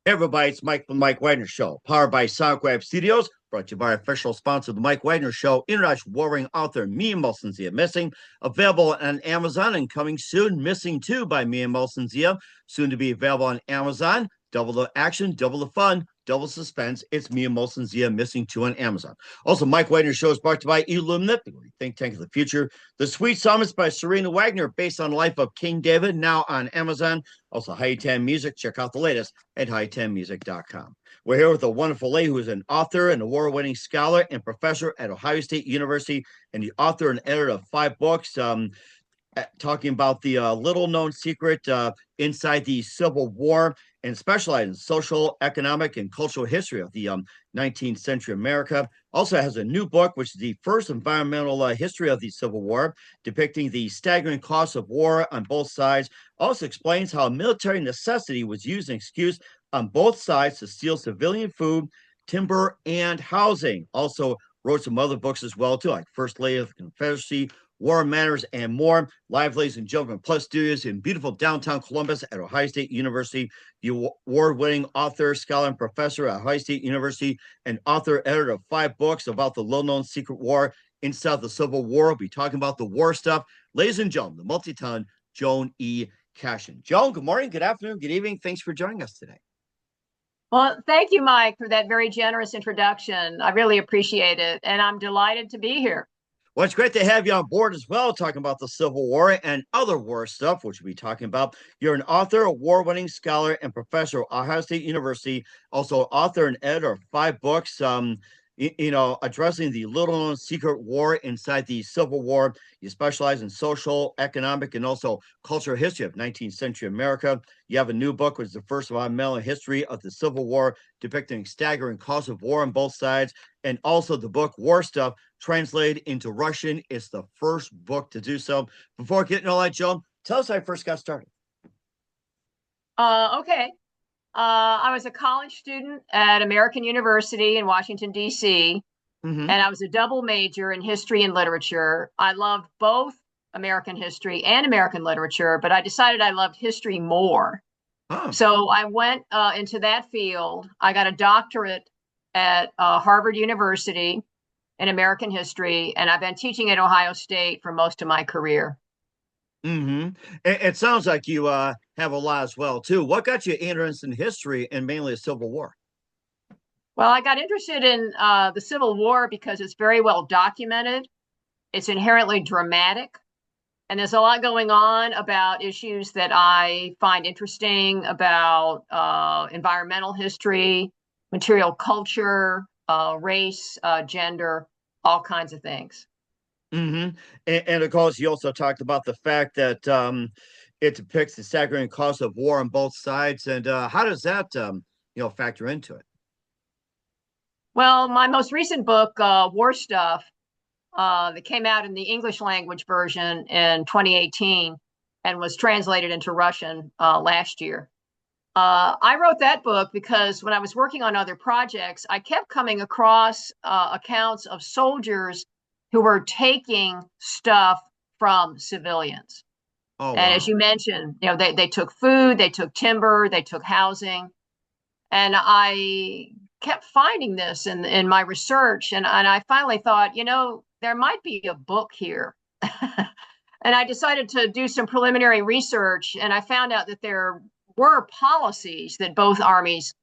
Hey everybody, it's Mike from the Mike Wagner Show, powered by SoundGrab Studios, brought to you by our official sponsor, the Mike Wagner Show, international warring author Me and Molson Zia Missing, available on Amazon and coming soon, Missing 2 by Me and Molson Zia, soon to be available on Amazon. Double the action, double the fun, double suspense. It's Me and Molson Zia Missing 2 on Amazon. Also, Mike Wagner Show is brought to you by Illuminate, the think tank of the future. The Sweet Summits by Serena Wagner, based on the life of King David, now on Amazon. Also, High 10 Music. Check out the latest at high10music.com. We're here with a wonderful lady who is an author, an award-winning scholar, and professor at Ohio State University, and the author and editor of 5 books. Talking about the little-known secret inside the Civil War, and specialized in social, economic, and cultural history of the 19th century America. Also has a new book, which is the first environmental history of the Civil War, depicting the staggering costs of war on both sides. Also explains how military necessity was used as an excuse on both sides to steal civilian food, timber, and housing. Also wrote some other books as well, too, like First Lady of the Confederacy, War Matters, and more. Live, ladies and gentlemen, Plus Studios in beautiful downtown Columbus at Ohio State University. The award-winning author, scholar, and professor at Ohio State University, and author, editor of 5 books about the little-known secret war inside the Civil War. We'll be talking about the war stuff. Ladies and gentlemen, the multi-ton Joan E. Cashin. Joan, good morning, good afternoon, good evening. Thanks for joining us today. Well, thank you, Mike, for that very generous introduction. I really appreciate it, and I'm delighted to be here. Well, it's great to have you on board as well, talking about the Civil War and other war stuff, which we'll be talking about. You're an author, award-winning scholar, and professor at Ohio State University, also author and editor of 5 books, addressing the little-known secret war inside the Civil War. You specialize in social, economic, and also cultural history of 19th century America. You have a new book, which is the first environmental history of the Civil War, depicting staggering costs of war on both sides. And also the book War Stuff, translated into Russian. It's the first book to do so. Before getting all that, Joan, tell us how I first got started. Okay. I was a college student at American University in Washington, D.C., and I was a double major in history and literature. I loved both American history and American literature, but I decided I loved history more. Oh. So I went into that field. I got a doctorate at Harvard University in American history, and I've been teaching at Ohio State for most of my career. It sounds like you have a lot as well, too. What got you interested in history and mainly the Civil War? Well, I got interested in the Civil War because it's very well documented. It's inherently dramatic. And there's a lot going on about issues that I find interesting about environmental history, material culture, race, gender, all kinds of things. And of course, you also talked about the fact that it depicts the staggering cost of war on both sides. And how does that, factor into it? Well, my most recent book, War Stuff, that came out in the English language version in 2018 and was translated into Russian last year. I wrote that book because when I was working on other projects, I kept coming across accounts of soldiers who were taking stuff from civilians. Oh, wow. And as you mentioned, they took food, they took timber, they took housing. And I kept finding this in my research. And I finally thought, there might be a book here. And I decided to do some preliminary research. And I found out that there were policies that both armies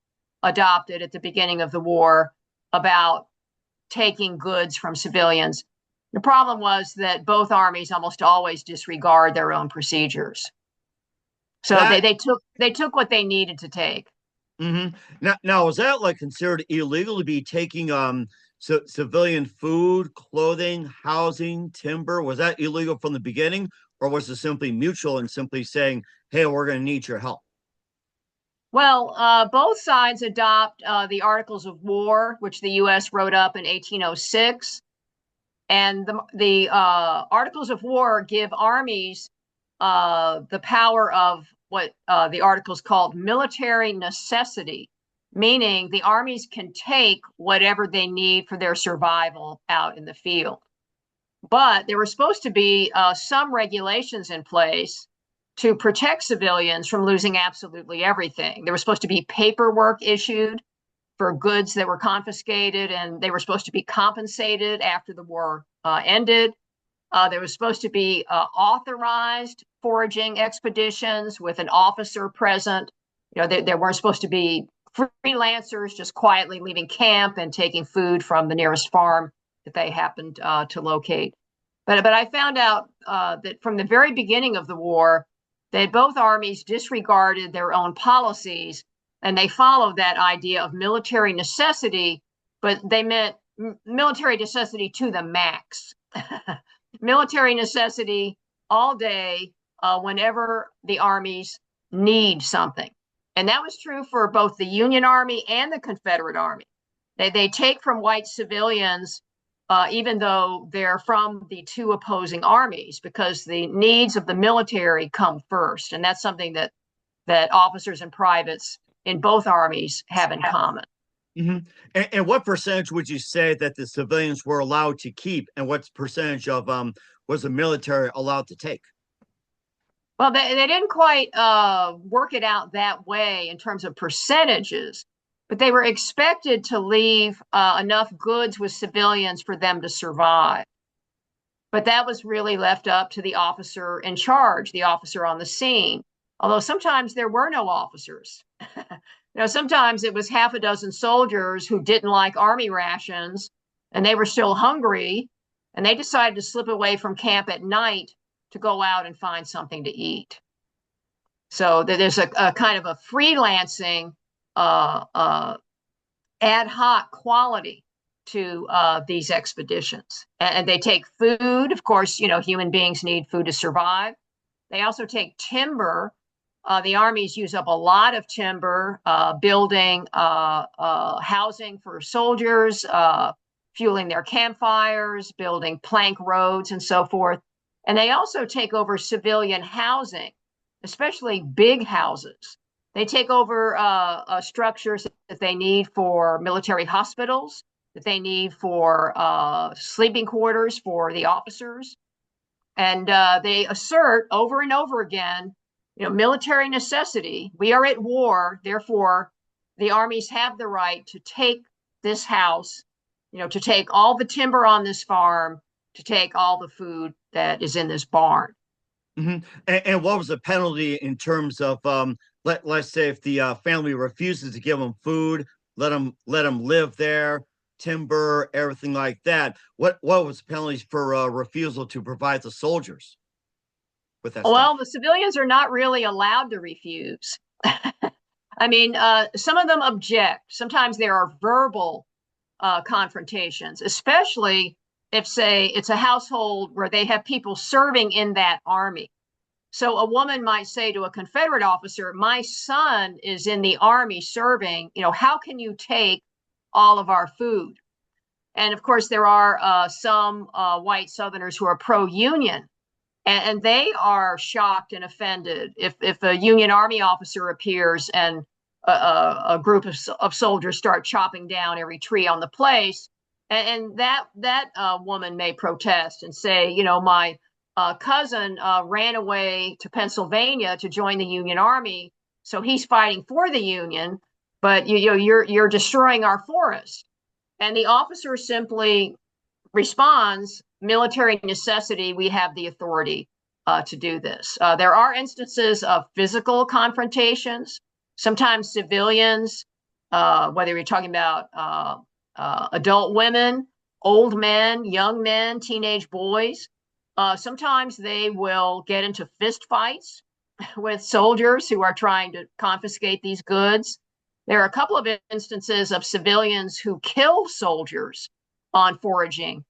adopted at the beginning of the war about taking goods from civilians. The problem was that both armies almost always disregard their own procedures. So they took what they needed to take. Now, was that like considered illegal to be taking civilian food, clothing, housing, timber? Was that illegal from the beginning, or was it simply mutual and simply saying, "Hey, we're going to need your help"? Well, both sides adopt the Articles of War, which the U.S. wrote up in 1806. And the Articles of War give armies the power of what the articles called military necessity, meaning the armies can take whatever they need for their survival out in the field. But there were supposed to be some regulations in place to protect civilians from losing absolutely everything. There was supposed to be paperwork issued for goods that were confiscated, and they were supposed to be compensated after the war ended. There was supposed to be authorized foraging expeditions with an officer present. There weren't supposed to be freelancers just quietly leaving camp and taking food from the nearest farm that they happened to locate. But I found out that from the very beginning of the war, that both armies disregarded their own policies, and they followed that idea of military necessity, but they meant military necessity to the max. Military necessity all day, whenever the armies need something. And that was true for both the Union Army and the Confederate Army. They take from white civilians, even though they're from the two opposing armies, because the needs of the military come first. And that's something that officers and privates in both armies have in common. Mm-hmm. And what percentage would you say that the civilians were allowed to keep, and what percentage of was the military allowed to take? Well, they didn't quite work it out that way in terms of percentages, but they were expected to leave enough goods with civilians for them to survive. But that was really left up to the officer in charge, the officer on the scene. Although sometimes there were no officers. Sometimes it was half a dozen soldiers who didn't like army rations, and they were still hungry, and they decided to slip away from camp at night to go out and find something to eat. So there's a kind of a freelancing, ad hoc quality to these expeditions. And they take food. Of course, human beings need food to survive. They also take timber. The armies use up a lot of timber, building housing for soldiers, fueling their campfires, building plank roads, and so forth. And they also take over civilian housing, especially big houses. They take over structures that they need for military hospitals, that they need for sleeping quarters for the officers. And they assert over and over again, military necessity. We are at war, therefore the armies have the right to take this house, to take all the timber on this farm, to take all the food that is in this barn. Mm-hmm. And what was the penalty in terms of let's say if the family refuses to give them food, let them live there, timber, everything like that? What was the penalties for refusal to provide the soldiers with that Well, stuff? the civilians are not really allowed to refuse. I mean, some of them object. Sometimes there are verbal confrontations, especially if, say, it's a household where they have people serving in that army. So a woman might say to a Confederate officer, my son is in the army serving, how can you take all of our food? And of course, there are some white Southerners who are pro-union, and they are shocked and offended if a Union Army officer appears and a group of soldiers start chopping down every tree on the place. And that woman may protest and say, my cousin ran away to Pennsylvania to join the Union Army, so he's fighting for the Union, but you're destroying our forest. And the officer simply responds, military necessity, we have the authority to do this. There are instances of physical confrontations. Sometimes civilians, whether you're talking about adult women, old men, young men, teenage boys, sometimes they will get into fist fights with soldiers who are trying to confiscate these goods. There are a couple of instances of civilians who kill soldiers on foraging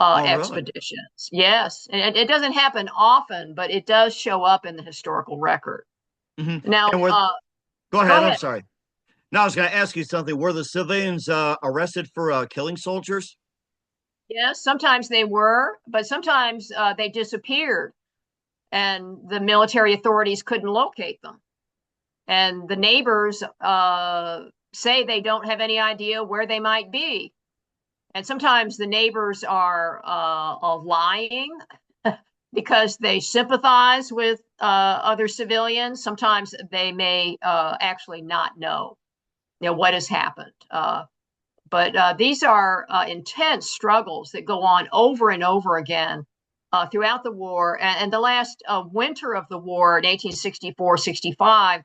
expeditions. Really? Yes. And it doesn't happen often, but it does show up in the historical record. Mm-hmm. Now, go ahead. I'm sorry. Now I was going to ask you something. Were the civilians arrested for killing soldiers? Yes, sometimes they were, but sometimes they disappeared and the military authorities couldn't locate them. And the neighbors say they don't have any idea where they might be. And sometimes the neighbors are lying. because they sympathize with other civilians. Sometimes they may actually not know, what has happened. But these are intense struggles that go on over and over again throughout the war. And the last winter of the war in 1864-65,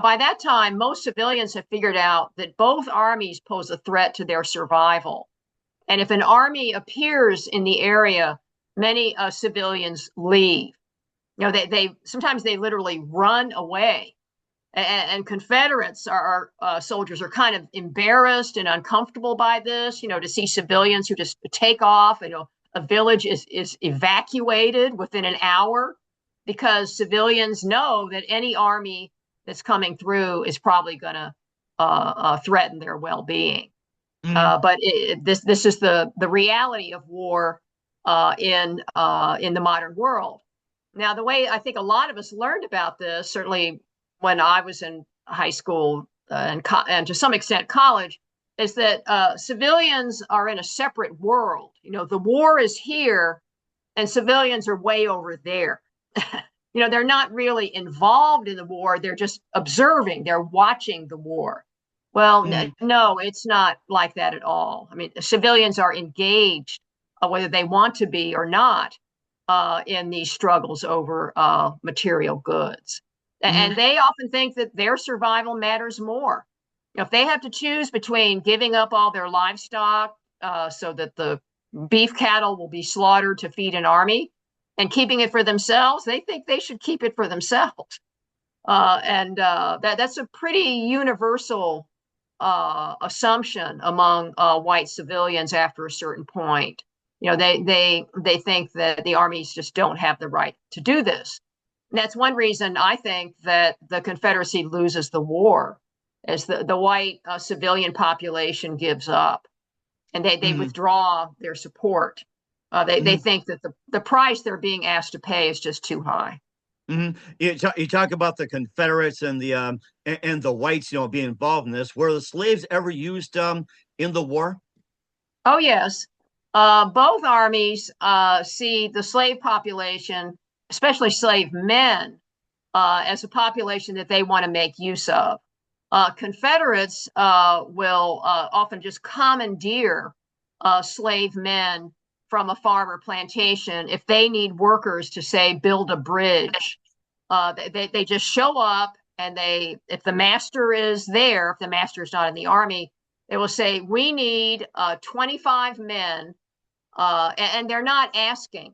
by that time, most civilians have figured out that both armies pose a threat to their survival. And if an army appears in the area, many civilians leave. They sometimes they literally run away. And Confederates soldiers are kind of embarrassed and uncomfortable by this, to see civilians who just take off. A village is evacuated within an hour because civilians know that any army that's coming through is probably going to threaten their well-being. But this is the reality of war in the modern world. Now, the way I think a lot of us learned about this, certainly when I was in high school and to some extent college, is that civilians are in a separate world. The war is here, and civilians are way over there. They're not really involved in the war. They're just observing. They're watching the war. Well, no, it's not like that at all. I mean, civilians are engaged, whether they want to be or not, in these struggles over material goods. And they often think that their survival matters more. If they have to choose between giving up all their livestock so that the beef cattle will be slaughtered to feed an army and keeping it for themselves, they think they should keep it for themselves. That's a pretty universal assumption among white civilians after a certain point. They think that the armies just don't have the right to do this. And that's one reason I think that the Confederacy loses the war, as the white civilian population gives up, and they withdraw their support. They think that the price they're being asked to pay is just too high. You talk about the Confederates and the whites, being involved in this. Were the slaves ever used in the war? Oh yes, both armies see the slave population, especially slave men, as a population that they want to make use of. Confederates will often just commandeer slave men from a farm or plantation if they need workers to, say, build a bridge. They just show up, and if the master is there, if the master is not in the army, they will say, we need 25 men, and they're not asking.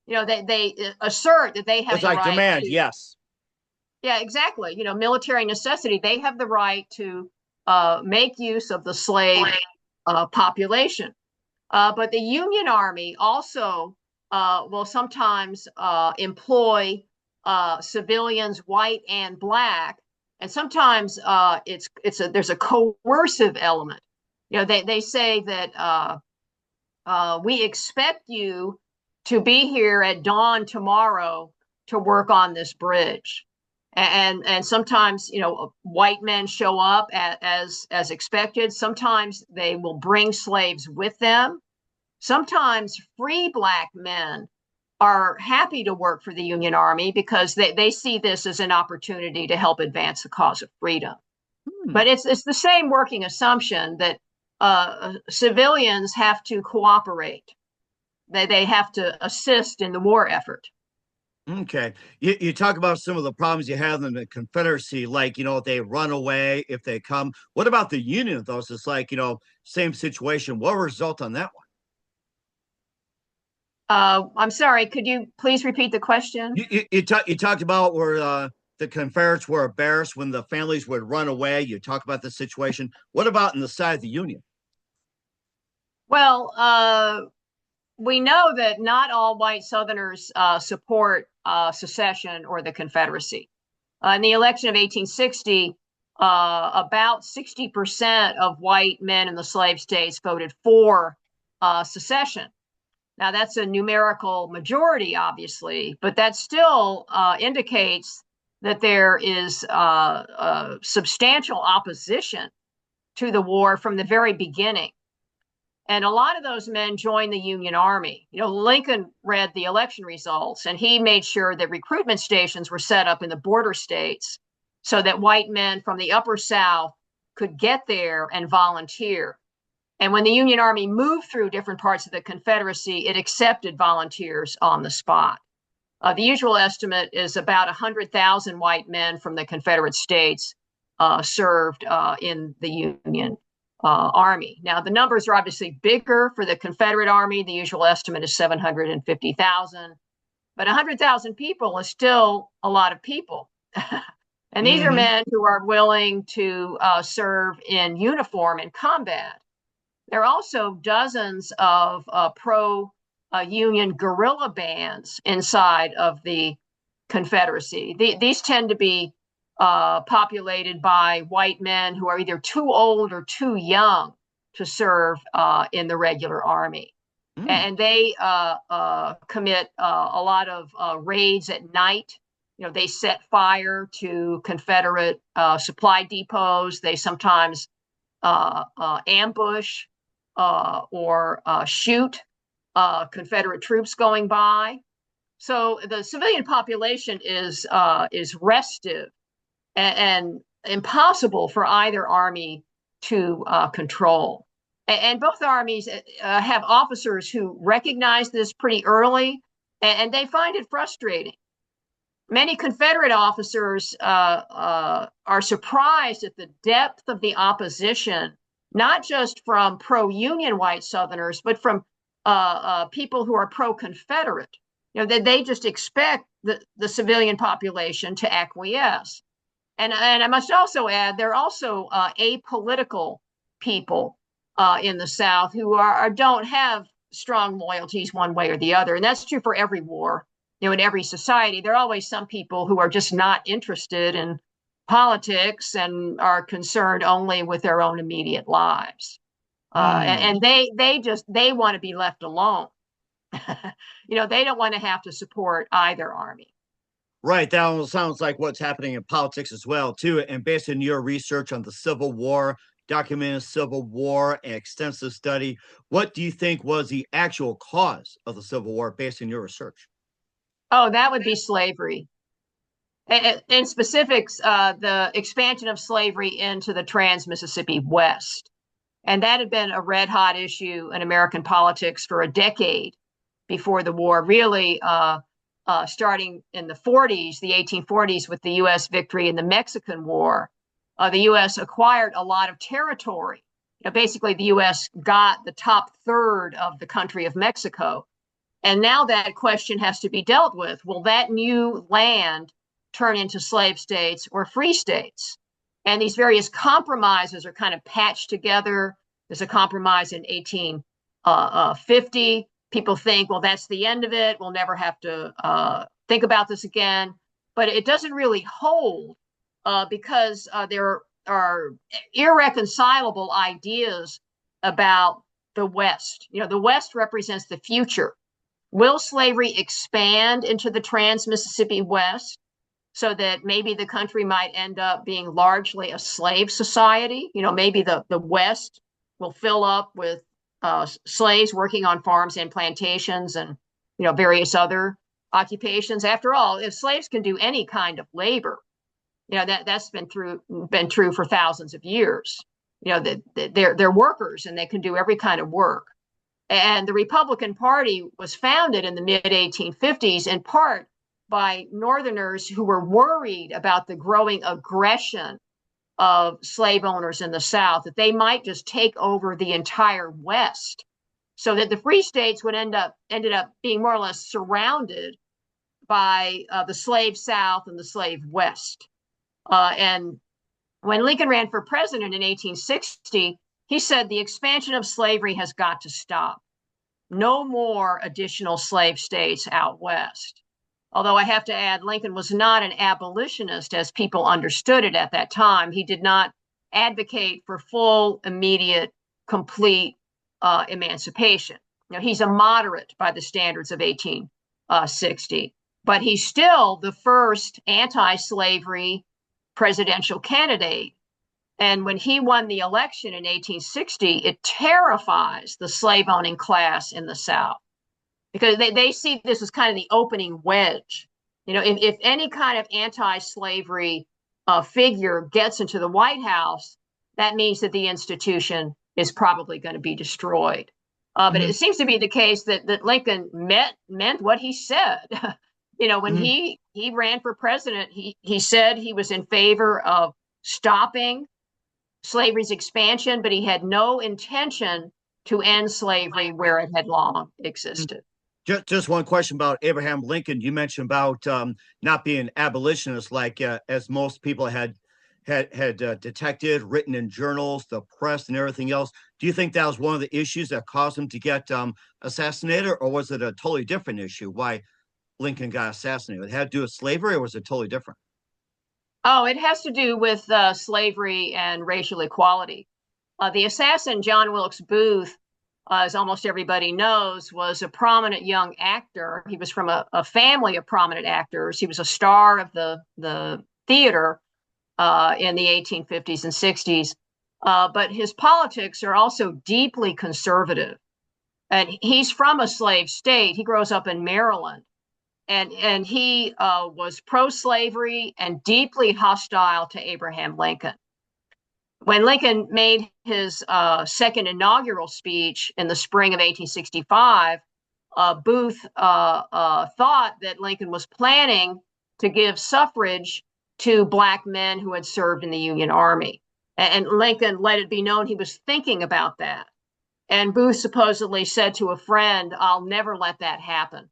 They assert that they have it's the like right demand, to, yes. Yeah, exactly. Military necessity. They have the right to make use of the slave population. But the Union Army also will sometimes employ civilians, white and black, and sometimes there's a coercive element. They say that we expect you to be here at dawn tomorrow to work on this bridge. And sometimes, white men show up as expected. Sometimes they will bring slaves with them. Sometimes free black men are happy to work for the Union Army because they see this as an opportunity to help advance the cause of freedom. But it's the same working assumption that civilians have to cooperate. They have to assist in the war effort. Okay. You talk about some of the problems you have in the Confederacy, like, if they run away, if they come. What about the Union, though? It's like, same situation. What result on that one? I'm sorry. Could you please repeat the question? You talked about where the Confederates were embarrassed when the families would run away. You talk about the situation. What about in the side of the Union? Well, we know that not all white Southerners support secession or the Confederacy. In the election of 1860, about 60% of white men in the slave states voted for secession. Now, that's a numerical majority, obviously, but that still indicates that there is substantial opposition to the war from the very beginning. And a lot of those men joined the Union Army. Lincoln read the election results, and he made sure that recruitment stations were set up in the border states so that white men from the upper South could get there and volunteer. And when the Union Army moved through different parts of the Confederacy, it accepted volunteers on the spot. The usual estimate is about 100,000 white men from the Confederate states served in the Union Army. Now, the numbers are obviously bigger for the Confederate Army. The usual estimate is 750,000. But 100,000 people is still a lot of people. And these are men who are willing to serve in uniform in combat. There are also dozens of pro-Union guerrilla bands inside of the Confederacy. These tend to be populated by white men who are either too old or too young to serve in the regular army. And they commit a lot of raids at night. They set fire to Confederate supply depots. They sometimes ambush or shoot Confederate troops going by. So the civilian population is restive and impossible for either army to control. And both armies have officers who recognize this pretty early, and they find it frustrating. Many Confederate officers are surprised at the depth of the opposition, not just from pro-Union white Southerners, but from people who are pro-Confederate. They just expect the civilian population to acquiesce. And I must also add, there are also apolitical people in the South who don't have strong loyalties one way or the other. And that's true for every war. In every society, there are always some people who are just not interested in politics and are concerned only with their own immediate lives. And they want to be left alone. They don't want to have to support either army. Right. That almost sounds like what's happening in politics as well, too. And based on your research on the Civil War, documented Civil War, and extensive study, what do you think was the actual cause of the Civil War based on your research? Oh, that would be slavery. In specifics, the expansion of slavery into the Trans-Mississippi West. And that had been a red hot issue in American politics for a decade before the war, really starting in the 40s, the 1840s, with the U.S. victory in the Mexican War. The U.S. acquired a lot of territory. Basically, the U.S. got the top third of the country of Mexico. And now that question has to be dealt with. Will that new land turn into slave states or free states? And these various compromises are kind of patched together. There's a compromise in 1850. People think, well, that's the end of it. We'll never have to think about this again. But it doesn't really hold because there are irreconcilable ideas about the West. The West represents the future. Will slavery expand into the Trans-Mississippi West so that maybe the country might end up being largely a slave society? Maybe the West will fill up with slaves working on farms and plantations and, various other occupations. After all, if slaves can do any kind of labor, that's been true for thousands of years. They're workers and they can do every kind of work. And the Republican Party was founded in the mid-1850s in part by Northerners who were worried about the growing aggression of slave owners in the South, that they might just take over the entire West, so that the free states would ended up being more or less surrounded by the slave South and the slave West. And when Lincoln ran for president in 1860, he said the expansion of slavery has got to stop. No more additional slave states out West. Although I have to add, Lincoln was not an abolitionist as people understood it at that time. He did not advocate for full, immediate, complete emancipation. He's a moderate by the standards of 1860, but he's still the first anti-slavery presidential candidate And when he won the election in 1860, it terrifies the slave owning class in the South because they see this as kind of the opening wedge. You know, if any kind of anti-slavery figure gets into the White House, that means that the institution is probably going to be destroyed. But Mm-hmm. it seems to be the case that Lincoln meant what he said. You know, when Mm-hmm. he ran for president, he said he was in favor of stopping slavery's expansion, but he had no intention to end slavery where it had long existed. Just one question about Abraham Lincoln. You mentioned about not being abolitionist, like as most people had detected, written in journals, the press, and everything else. Do you think that was one of the issues that caused him to get assassinated, or was it a totally different issue? Why Lincoln got assassinated? It had to do with slavery, or was it totally different? Oh, it has to do with slavery and racial equality. The assassin, John Wilkes Booth, as almost everybody knows, was a prominent young actor. He was from a family of prominent actors. He was a star of the theater in the 1850s and 60s. But his politics are also deeply conservative. And he's from a slave state. He grows up in Maryland. And he was pro-slavery and deeply hostile to Abraham Lincoln. When Lincoln made his second inaugural speech in the spring of 1865, Booth thought that Lincoln was planning to give suffrage to Black men who had served in the Union Army. And Lincoln let it be known he was thinking about that. And Booth supposedly said to a friend, "I'll never let that happen."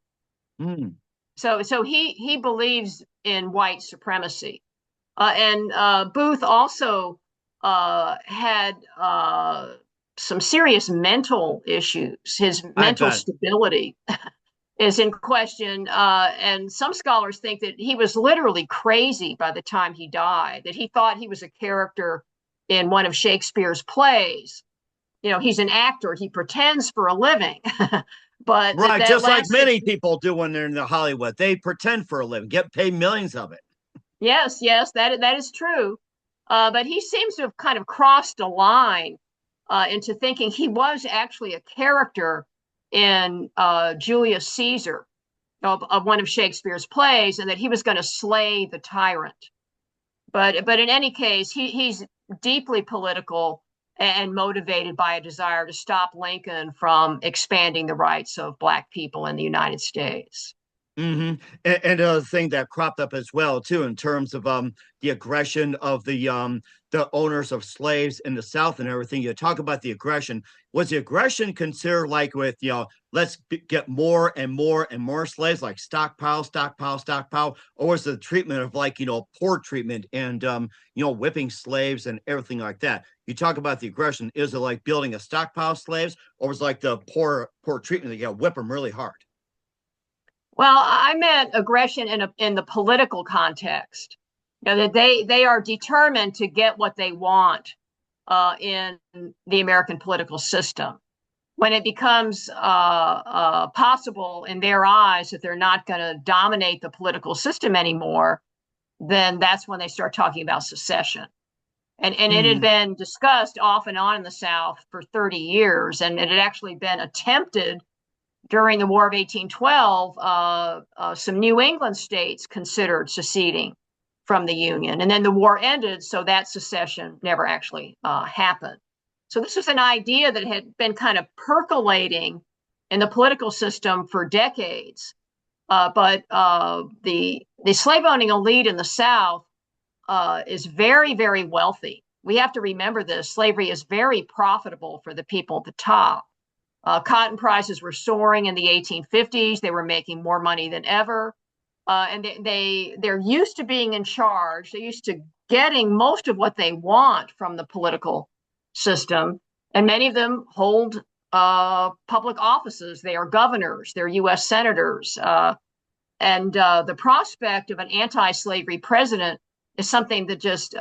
Mm. So he believes in white supremacy. And Booth also had some serious mental issues. His I mental bet. stability is in question. And some scholars think that he was literally crazy by the time he died, that he thought he was a character in one of Shakespeare's plays. You know, he's an actor, he pretends for a living. But Right, that just like last many people do when they're in the Hollywood, they pretend for a living, get paid millions of it. Yes, that is true. But he seems to have kind of crossed a line into thinking he was actually a character in Julius Caesar of one of Shakespeare's plays, and that he was going to slay the tyrant. But in any case, he's deeply political and motivated by a desire to stop Lincoln from expanding the rights of Black people in the United States. Mm-hmm. And another thing that cropped up as well too, in terms of the aggression of the owners of slaves in the South and everything. You talk about the aggression. Was the aggression considered like with let's get more and more and more slaves, like stockpile, stockpile, stockpile, or was the treatment of like poor treatment and whipping slaves and everything like that? You talk about the aggression. Is it like building a stockpile of slaves, or was it like the poor treatment that you got to whip them really hard? Well, I meant aggression in the political context. You know, that they are determined to get what they want in the American political system. When it becomes possible in their eyes that they're not going to dominate the political system anymore, then that's when they start talking about secession. And it had Mm-hmm. been discussed off and on in the South for 30 years, and it had actually been attempted during the War of 1812. Some New England states considered seceding from the Union. And then the war ended, so that secession never actually happened. So this was an idea that had been kind of percolating in the political system for decades. But the slave owning elite in the South is very, very wealthy. We have to remember this. Slavery is very profitable for the people at the top. Cotton prices were soaring in the 1850s. They were making more money than ever. And they're used to being in charge. They're used to getting most of what they want from the political system. And many of them hold public offices. They are governors, they're U.S. senators. And the prospect of an anti-slavery president is something that just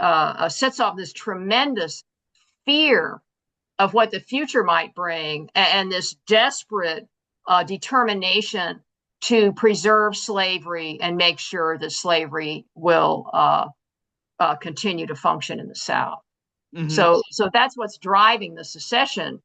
sets off this tremendous fear of what the future might bring, and this desperate determination to preserve slavery and make sure that slavery will continue to function in the South. Mm-hmm. So that's what's driving the secession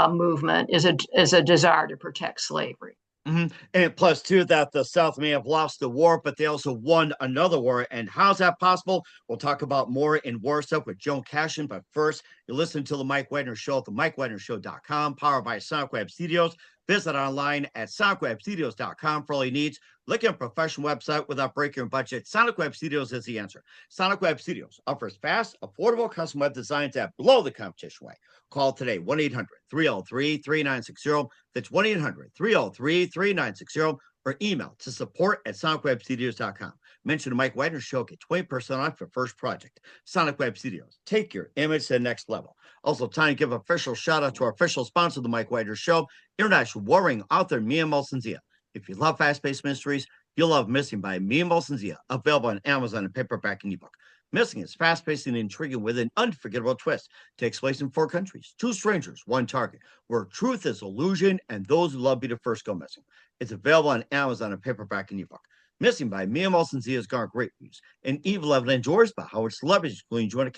movement is a desire to protect slavery. Mm-hmm. And plus, too, that the South may have lost the war, but they also won another war. And how's that possible? We'll talk about more in War Stuff with Joan Cashin. But first, you listen to The Mike Wagner Show at the MikeWagnerShow.com, powered by SonicWeb Studios. Visit online at SonicWebStudios.com for all your needs. Look at a professional website without breaking your budget. SonicWeb Studios is the answer. SonicWeb Studios offers fast, affordable custom web designs that blow the competition away. Call today, 1-800-303-3960. That's 1-800-303-3960, or email to support@sonicwebstudios.com. Mention the Mike Wagner Show, get 20% off your first project. Sonic Web Studios, take your image to the next level. Also, time to give official shout out to our official sponsor, the Mike Wagner Show, international warring author Mia Molson-Zia. If you love fast-paced mysteries, you'll love Missing by Mia Molson-Zia, available on Amazon in paperback and ebook. Missing is fast-paced and intriguing with an unforgettable twist. Takes place in 4 countries, 2 strangers, 1 target, where truth is illusion and those who love be the first go missing. It's available on Amazon in paperback and ebook. Missing by Mia Molson-Zia has garnered great reviews. And Evil Evan enjoys by Howard celebrities, including Joan E,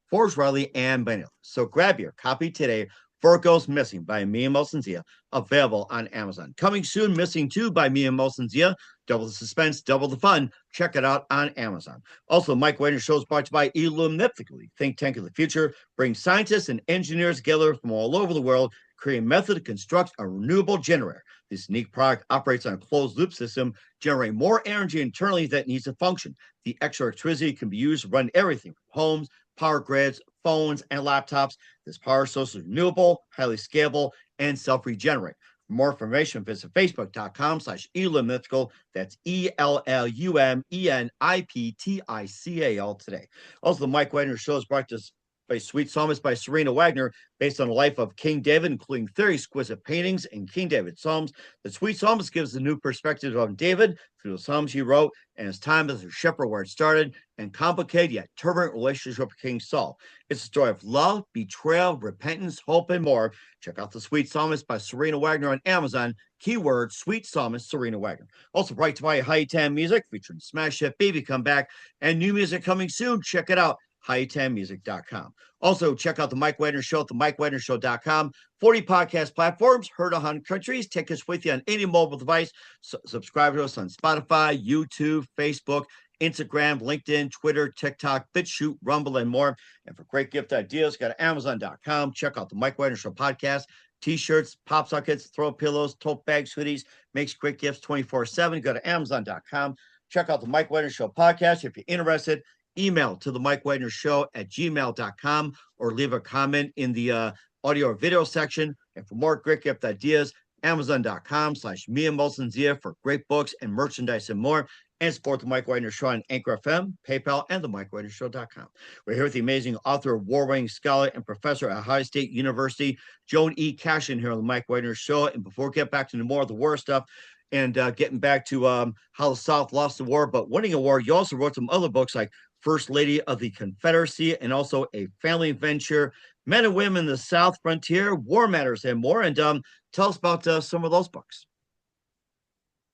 Forrest Riley, and Benny. So grab your copy today. 4 Goes Missing by Mia Molson-Zia, available on Amazon. Coming soon, Missing 2 by Mia Molson-Zia. Double the suspense, double the fun. Check it out on Amazon. Also, Mike Wagner Show is brought to you by Illumnifically, think tank of the future. Bring scientists and engineers together from all over the world, create a method to construct a renewable generator. This unique product operates on a closed-loop system, generating more energy internally that needs to function. The extra electricity can be used to run everything from homes, power grids, phones, and laptops. This power source is renewable, highly scalable, and self-regenerate. For more information, visit facebook.com/Illumniptical. That's ELLUMENIPTICAL today. Also, the Mike Wagner Show is brought to us by Sweet Psalmist by Serena Wagner, based on the life of King David, including 30 exquisite paintings in King David Psalms. The Sweet Psalmist gives a new perspective of David through the Psalms he wrote and his time as a shepherd where it started, and complicated yet turbulent relationship with King Saul. It's a story of love, betrayal, repentance, hope, and more. Check out The Sweet Psalmist by Serena Wagner on Amazon. Keyword Sweet Psalmist Serena Wagner. Also brought to you by High-Time Music, featuring Smash Hit Baby Come Back, and new music coming soon. Check it out. High10music.com. Also, check out the Mike Wagner Show at the MikeWagnerShow.com. 40 podcast platforms, heard 100 countries. Take us with you on any mobile device. Subscribe to us on Spotify, YouTube, Facebook, Instagram, LinkedIn, Twitter, TikTok, BitChute, Rumble, and more. And for great gift ideas, go to Amazon.com. Check out the Mike Wagner Show podcast. T-shirts, pop sockets, throw pillows, tote bags, hoodies. Makes great gifts 24/7. Go to Amazon.com. Check out the Mike Wagner Show podcast if you're interested. Email to the Mike Wagner Show at gmail.com, or leave a comment in the audio or video section. And for more great gift ideas, Amazon.com/Mia Molson-Zia for great books and merchandise and more. And support the Mike Wagner Show on Anchor FM, PayPal, and the MikeWagnerShow.com. We're here with the amazing author, award-winning scholar, and professor at Ohio State University, Joan E. Cashin, here on the Mike Wagner Show. And before we get back to more of the war stuff, and getting back to how the South lost the war, but winning a war, you also wrote some other books like First Lady of the Confederacy, and also A Family Venture, Men and Women in the South Frontier, War Matters, and more. And tell us about some of those books.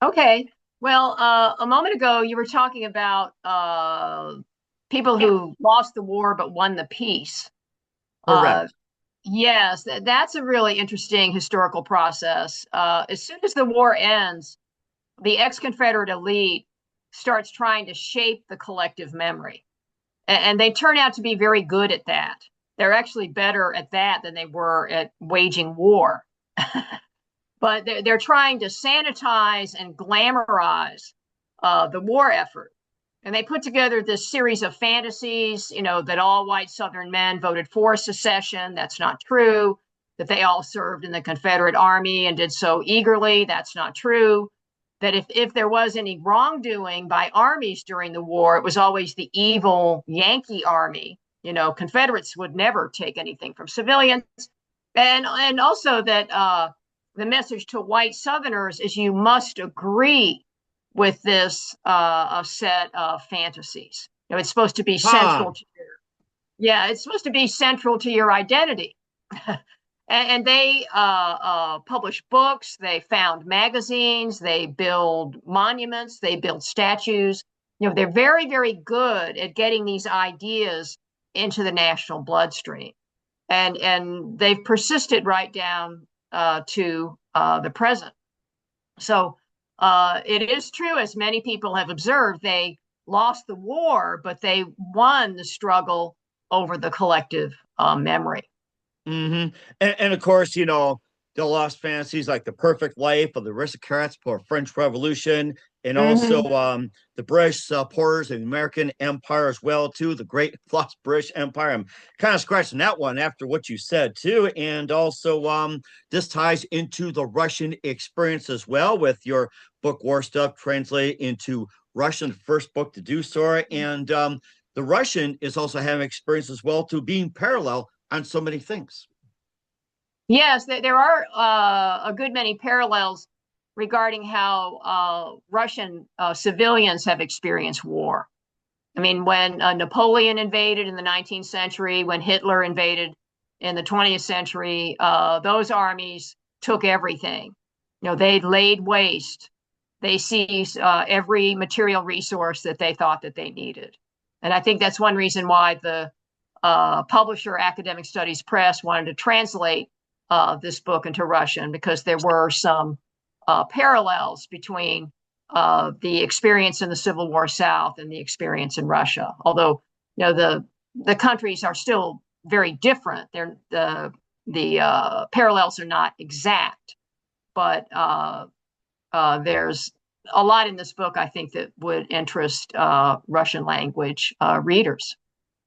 Okay. Well, a moment ago, you were talking about people who lost the war but won the peace. Correct. Yes, that's a really interesting historical process. As soon as the war ends, the ex-Confederate elite starts trying to shape the collective memory. And they turn out to be very good at that. They're actually better at that than they were at waging war. But they're trying to sanitize and glamorize the war effort. And they put together this series of fantasies, that all white Southern men voted for secession. That's not true. That they all served in the Confederate Army and did so eagerly. That's not true. That if there was any wrongdoing by armies during the war, it was always the evil Yankee army. Confederates would never take anything from civilians. And also that the message to white Southerners is you must agree with this set of fantasies. It's supposed to be central to it's supposed to be central to your identity. And they publish books, they found magazines, they build monuments, they build statues. They're very, very good at getting these ideas into the national bloodstream. And they've persisted right down to the present. So it is true, as many people have observed, they lost the war, but they won the struggle over the collective memory. Mm-hmm. And of course, the lost fantasies like the perfect life of the aristocrats for French Revolution, and also Mm-hmm. the British supporters of the American Empire as well too. The Great Lost British Empire. I'm kind of scratching that one after what you said too, and also this ties into the Russian experience as well with your book War Stuff translated into Russian, the first book to do so, and the Russian is also having experience as well to being parallel on so many things. Yes, there are a good many parallels regarding how Russian civilians have experienced war. I mean, when Napoleon invaded in the 19th century, when Hitler invaded in the 20th century, those armies took everything. They laid waste. They seized every material resource that they thought that they needed. And I think that's one reason why the publisher, Academic Studies Press, wanted to translate this book into Russian, because there were some parallels between the experience in the Civil War South and the experience in Russia. Although the countries are still very different. The parallels are not exact, but there's a lot in this book, I think, that would interest Russian language readers.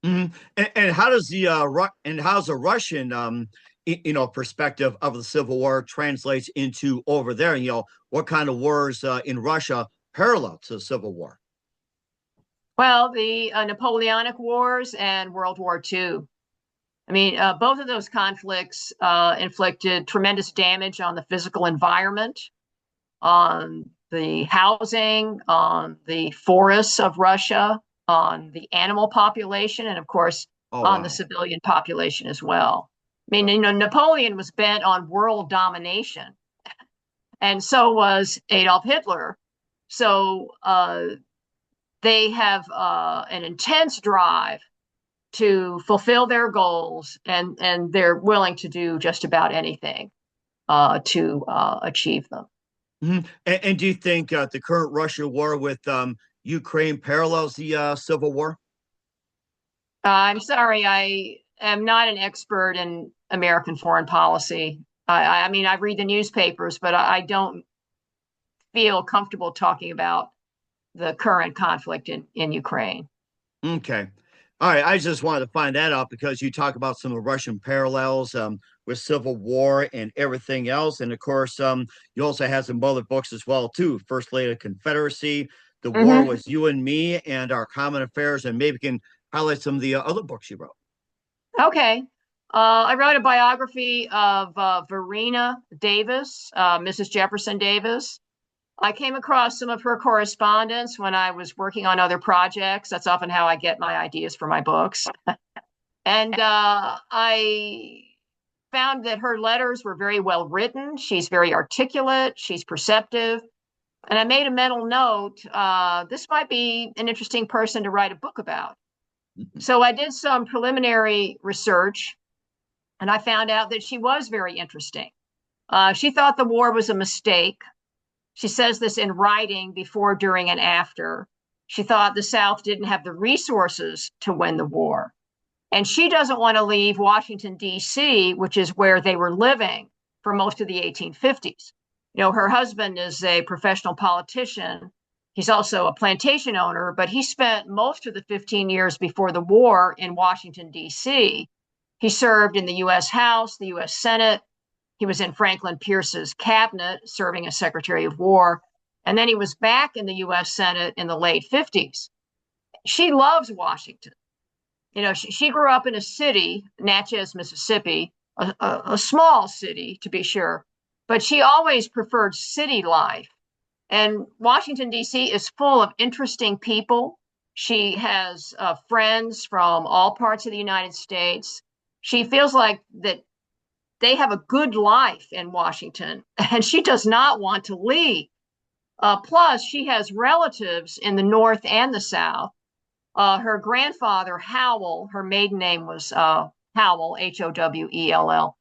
Mm-hmm. And how's the Russian perspective of the Civil War translates into over there? What kind of wars in Russia parallel to the Civil War? Well, the Napoleonic Wars and World War II. I mean, both of those conflicts inflicted tremendous damage on the physical environment, on the housing, on the forests of Russia, on the animal population, and of course, Oh on the wow. civilian population as well. I mean, Napoleon was bent on world domination, and so was Adolf Hitler. So they have an intense drive to fulfill their goals, and they're willing to do just about anything to achieve them. Mm-hmm. And do you think the current Russia war with Ukraine parallels the Civil War? I'm sorry, I am not an expert in American foreign policy. I mean, I read the newspapers, but I don't feel comfortable talking about the current conflict in Ukraine. Okay. All right. I just wanted to find that out because you talk about some of the Russian parallels with Civil War and everything else. And of course, you also have some other books as well, too. First Lady of Confederacy, The War Mm-hmm. Was You and Me, and Our Common Affairs. And maybe you can highlight some of the other books you wrote. Okay. I wrote a biography of Verena Davis, Mrs. Jefferson Davis. I came across some of her correspondence when I was working on other projects. That's often how I get my ideas for my books. And I found that her letters were very well written. She's very articulate. She's perceptive. And I made a mental note, this might be an interesting person to write a book about. So I did some preliminary research, and I found out that she was very interesting. She thought the war was a mistake. She says this in writing before, during, and after. She thought the South didn't have the resources to win the war. And she doesn't want to leave Washington, D.C., which is where they were living for most of the 1850s. Her husband is a professional politician. He's also a plantation owner, but he spent most of the 15 years before the war in Washington, D.C. He served in the U.S. House, the U.S. Senate. He was in Franklin Pierce's cabinet, serving as Secretary of War. And then he was back in the U.S. Senate in the late 50s. She loves Washington. She grew up in a city, Natchez, Mississippi, a small city, to be sure, but she always preferred city life. And Washington, D.C. is full of interesting people. She has friends from all parts of the United States. She feels like that they have a good life in Washington, and she does not want to leave. Plus, she has relatives in the North and the South. Her grandfather, Howell, her maiden name was Howell, Howell.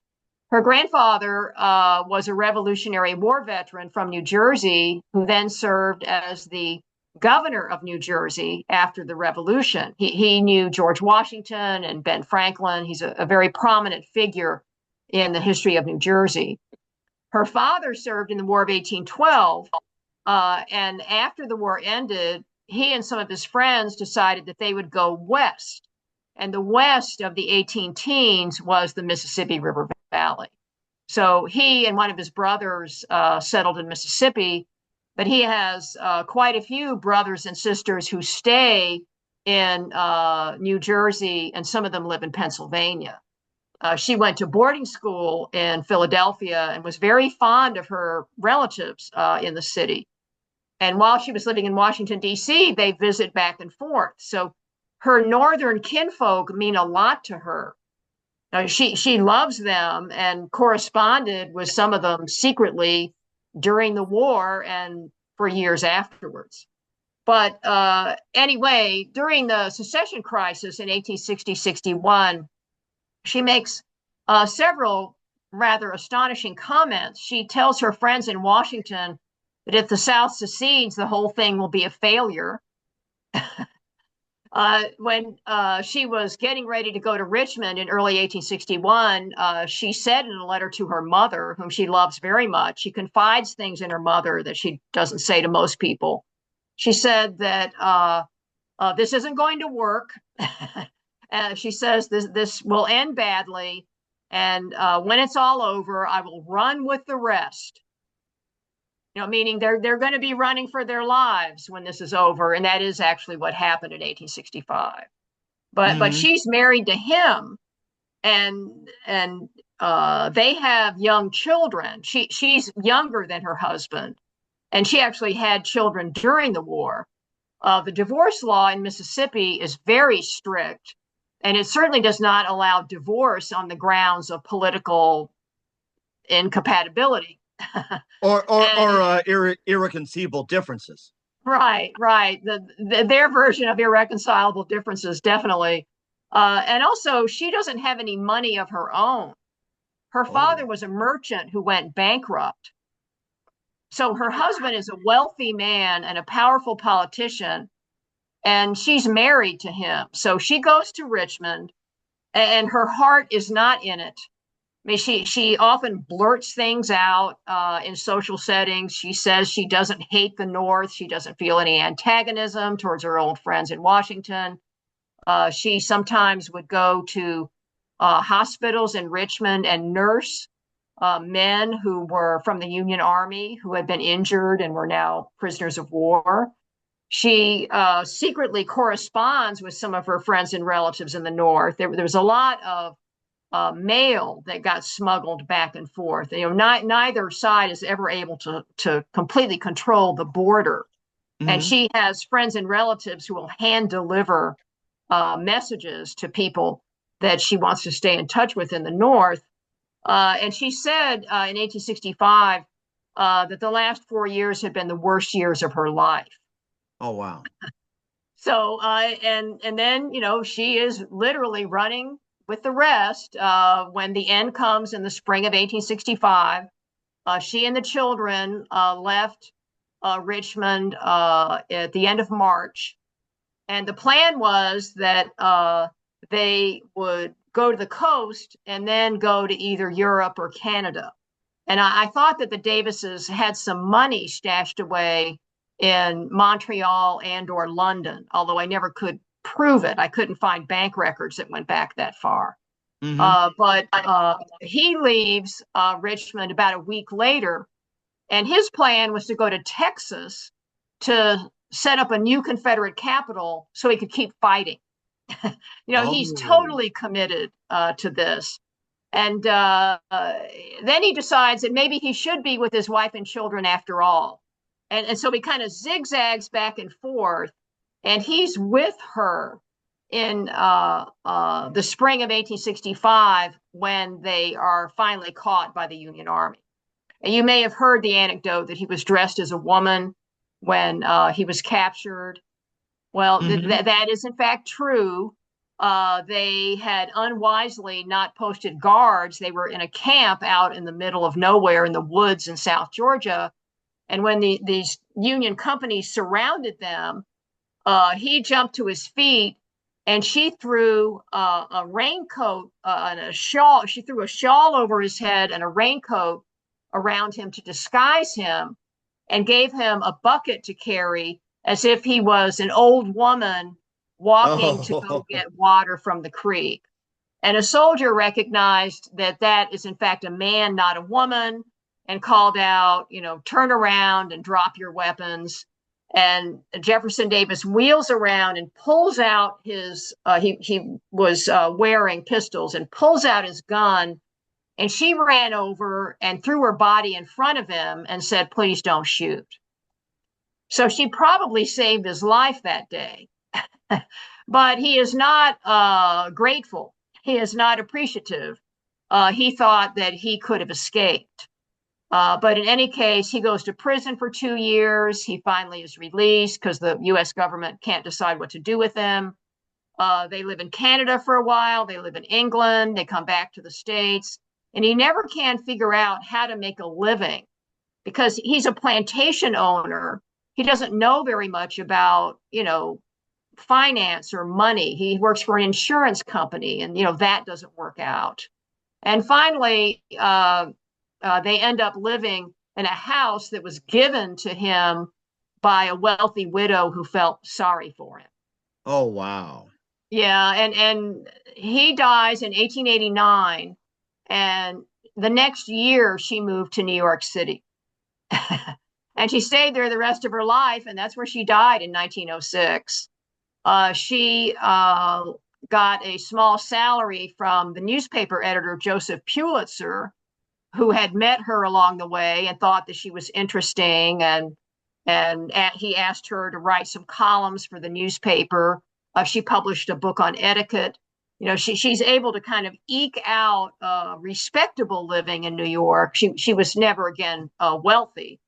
Her grandfather was a Revolutionary War veteran from New Jersey, who then served as the governor of New Jersey after the Revolution. He knew George Washington and Ben Franklin. He's a very prominent figure in the history of New Jersey. Her father served in the War of 1812, and after the war ended, he and some of his friends decided that they would go west. And the west of the 18 teens was the Mississippi River Valley. So he and one of his brothers settled in Mississippi, but he has quite a few brothers and sisters who stay in New Jersey, and some of them live in Pennsylvania. She went to boarding school in Philadelphia and was very fond of her relatives in the city. And while she was living in Washington, D.C., they visit back and forth. So her northern kinfolk mean a lot to her. She loves them and corresponded with some of them secretly during the war and for years afterwards. But anyway, during the secession crisis in 1860-61, she makes several rather astonishing comments. She tells her friends in Washington that if the South secedes, the whole thing will be a failure. When she was getting ready to go to Richmond in early 1861, she said in a letter to her mother, whom she loves very much, she confides things in her mother that she doesn't say to most people. She said that this isn't going to work. She says this will end badly. And when it's all over, I will run with the rest. Meaning they're going to be running for their lives when this is over, and that is actually what happened in 1865. But she's married to him, and they have young children. She's younger than her husband, and she actually had children during the war. The divorce law in Mississippi is very strict, and it certainly does not allow divorce on the grounds of political incompatibility. or irreconcilable differences. Right. Their version of irreconcilable differences, definitely. And also, she doesn't have any money of her own. Her father was a merchant who went bankrupt. So her husband is a wealthy man and a powerful politician, and she's married to him. So she goes to Richmond, and her heart is not in it. I mean, she often blurts things out in social settings. She says she doesn't hate the North. She doesn't feel any antagonism towards her old friends in Washington. She sometimes would go to hospitals in Richmond and nurse men who were from the Union Army who had been injured and were now prisoners of war. She secretly corresponds with some of her friends and relatives in the North. There was a lot of mail that got smuggled back and forth. Neither side is ever able to completely control the border. And she has friends and relatives who will hand deliver messages to people that she wants to stay in touch with in the North. And she said in 1865 that the last 4 years had been the worst years of her life. Oh, wow. So, and then, she is literally running with the rest. When the end comes in the spring of 1865, she and the children left Richmond at the end of March. And the plan was that they would go to the coast and then go to either Europe or Canada. And I thought that the Davises had some money stashed away in Montreal and or London, although I never could prove it. I couldn't find bank records that went back that far. But he leaves Richmond about a week later, and his plan was to go to Texas to set up a new Confederate capital so he could keep fighting. He's totally committed to this. And then he decides that maybe he should be with his wife and children after all. And so he kind of zigzags back and forth, and he's with her in the spring of 1865 when they are finally caught by the Union Army. And you may have heard the anecdote that he was dressed as a woman when he was captured. Well, Hmm. that is in fact true. They had unwisely not posted guards. They were in a camp out in the middle of nowhere in the woods in South Georgia. And when these Union companies surrounded them, he jumped to his feet and she threw a raincoat and a shawl. She threw a shawl over his head and a raincoat around him to disguise him and gave him a bucket to carry as if he was an old woman walking to go Oh, get water from the creek. And a soldier recognized that that is, in fact, a man, not a woman, and called out, turn around and drop your weapons. And Jefferson Davis wheels around and pulls out he was wearing pistols and pulls out his gun. And she ran over and threw her body in front of him and said, please don't shoot. So she probably saved his life that day. But he is not grateful. He is not appreciative. He thought that he could have escaped. But in any case, he goes to prison for 2 years. He finally is released because the US government can't decide what to do with him. They live in Canada for a while. They live in England. They come back to the States. And he never can figure out how to make a living because he's a plantation owner. He doesn't know very much about, finance or money. He works for an insurance company, and that doesn't work out. And finally, they end up living in a house that was given to him by a wealthy widow who felt sorry for him. oh, wow. Yeah, and he dies in 1889, and the next year she moved to New York City. And she stayed there the rest of her life, and that's where she died in 1906. She got a small salary from the newspaper editor Joseph Pulitzer, who had met her along the way and thought that she was interesting, and he asked her to write some columns for the newspaper. She published a book on etiquette. She's able to kind of eke out respectable living in New York. She was never again wealthy,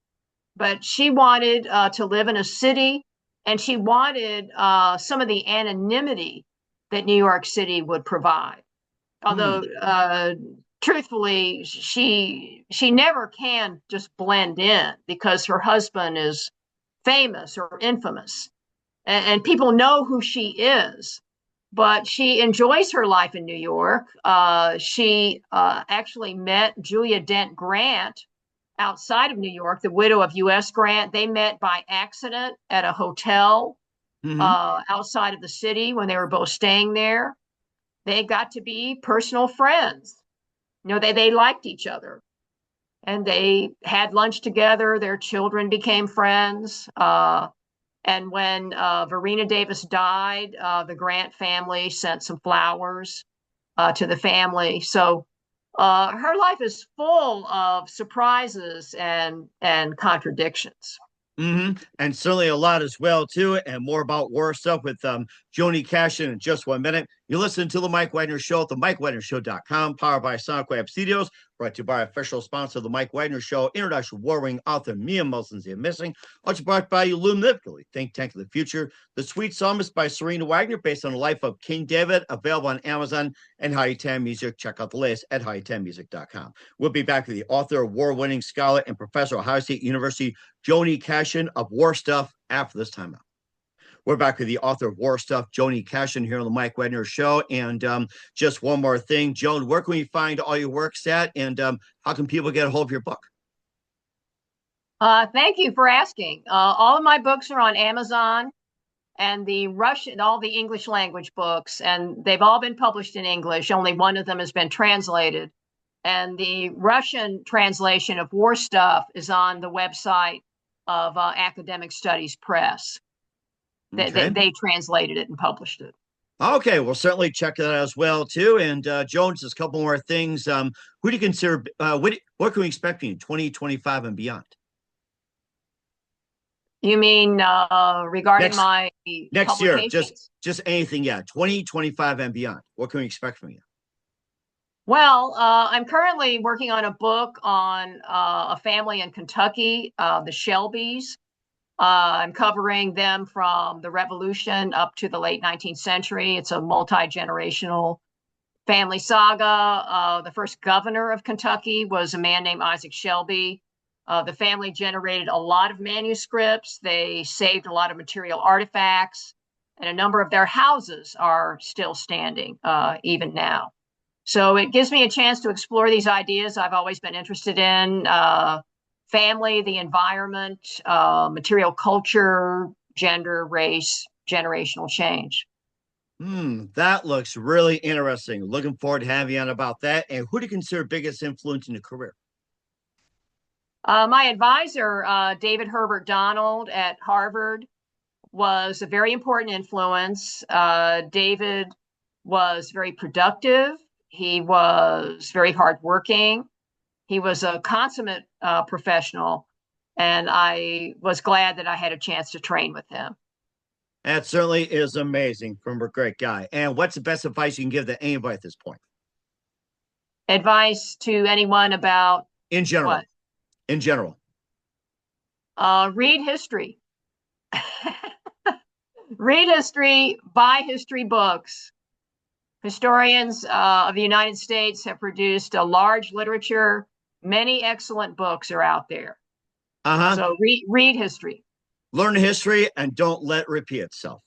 but she wanted to live in a city, and she wanted some of the anonymity that New York City would provide. Hmm. Although, truthfully, she never can just blend in because her husband is famous or infamous, and people know who she is. But she enjoys her life in New York. She actually met Julia Dent Grant outside of New York, the widow of U.S. Grant. They met by accident at a hotel Hmm. outside of the city when they were both staying there. They got to be personal friends. They liked each other and they had lunch together. Their children became friends. And when Verena Davis died, the Grant family sent some flowers to the family. So her life is full of surprises and contradictions. And certainly a lot as well too, and more about war stuff with Joan E. Cashin in just 1 minute. You listen to the Mike Wagner Show at the MikeWagnerShow.com, powered by SoundCloud Studios, brought to you by official sponsor of the Mike Wagner Show, international warring author Mia Molson's Missing. Also brought by Illuminatively, Think Tank of the Future, The Sweet Psalmist by Serena Wagner, based on the life of King David, available on Amazon, and High Time Music. Check out the latest at hightimemusic.com. We'll be back with the author, award-winning scholar, and professor at Ohio State University, Joan E. Cashin of War Stuff after this time out. We're back with the author of War Stuff, Joan E. Cashin, here on the Mike Wagner Show. And just one more thing, Joan, where can we find all your works at? And how can people get a hold of your book? Thank you for asking. All of my books are on Amazon and all the English language books, and they've all been published in English. Only one of them has been translated. And the Russian translation of War Stuff is on the website of Academic Studies Press. Okay. They translated it and published it. Okay, we'll certainly check that out as well too. And Joan, just a couple more things. Who do you consider? What can we expect from you 2025 and beyond? You mean regarding Next my next year, publications? just anything, yeah. 2025 and beyond. What can we expect from you? Well, I'm currently working on a book on a family in Kentucky, the Shelbys. I'm covering them from the Revolution up to the late 19th century. It's a multi-generational family saga. The first governor of Kentucky was a man named Isaac Shelby. The family generated a lot of manuscripts. They saved a lot of material artifacts, and a number of their houses are still standing even now. So it gives me a chance to explore these ideas I've always been interested in: family, the environment, material culture, gender, race, generational change. That looks really interesting. Looking forward to having you on about that. And who do you consider biggest influence in your career? My advisor, David Herbert Donald at Harvard, was a very important influence. David was very productive. He was very hardworking. He was a consummate professional, and I was glad that I had a chance to train with him. That certainly is amazing from a great guy. And what's the best advice you can give to anybody at this point? Advice to anyone about In general, what? in general. Read history. Read history, buy history books. Historians of the United States have produced a large literature. Many excellent books are out there. Uh-huh. So read history. Learn history and don't let it repeat itself.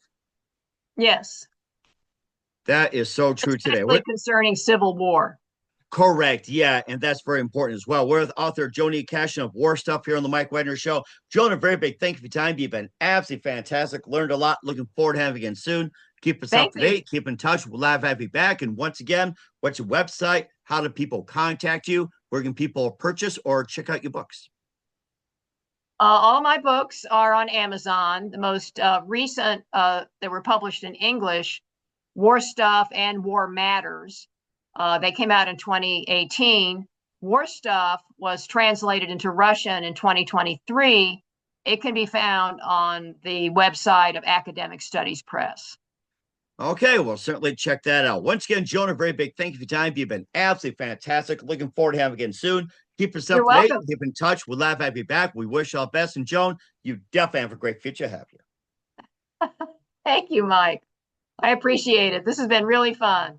Yes. That is so true today. Especially concerning Civil War. Correct. Yeah. And that's very important as well. We're with author Joan E. Cashin of War Stuff here on the Mike Wagner Show. Joan, a very big thank you for your time. You've been absolutely fantastic. Learned a lot. Looking forward to having you again soon. Keep us up to date. Keep in touch. We'll have you back. And once again, what's your website? How do people contact you? Where can people purchase or check out your books? All my books are on Amazon. The most recent that were published in English, War Stuff and War Matters. They came out in 2018. War Stuff was translated into Russian in 2023. It can be found on the website of Academic Studies Press. Okay, well, certainly check that out. Once again, Joan, a very big thank you for your time. You've been absolutely fantastic. Looking forward to having you again soon. Keep yourself You're up to date. welcome. Keep in touch. We'll have you back. We wish you all the best. And Joan, you definitely have a great future ahead of you. Thank you, Mike. I appreciate it. This has been really fun.